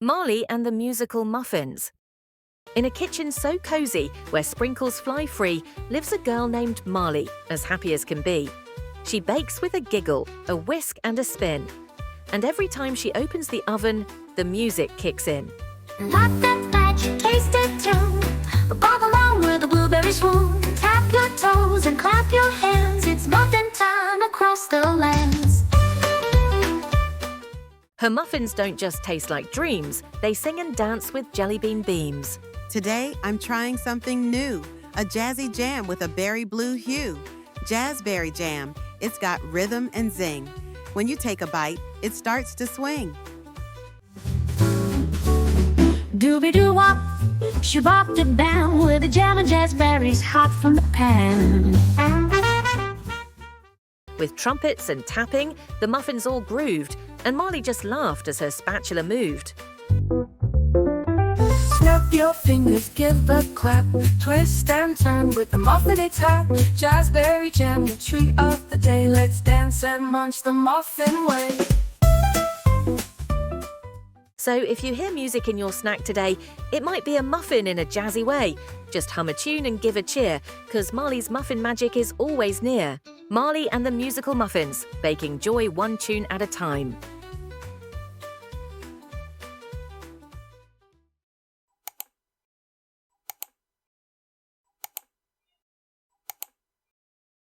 Marley and the Musical Muffins. In a kitchen so cozy, where sprinkles fly free, lives a girl named Marley, as happy as can be. She bakes with a giggle, a whisk and a spin. And every time she opens the oven, the music kicks in. Not that magic, taste it too. Bob along with the blueberry swoon. Tap your toes and clap your hands. It's muffin time across the lands. Her muffins don't just taste like dreams, they sing and dance with jelly bean beams. Today, I'm trying something new, a jazzy jam with a berry blue hue. Jazzberry Jam, it's got rhythm and zing. When you take a bite, it starts to swing. Doobie-doo-wop, shabop-da-bam, with a jam of jazzberries hot from the pan. With trumpets and tapping, the muffins all grooved, and Marley just laughed as her spatula moved. Snap your fingers, give a clap, twist and turn with the muffin tap. Jazzberry Jam, the treat of the day. Let's dance and munch the muffin way. So if you hear music in your snack today, it might be a muffin in a jazzy way. Just hum a tune and give a cheer, 'cause Marley's muffin magic is always near. Marley and the Musical Muffins, baking joy one tune at a time.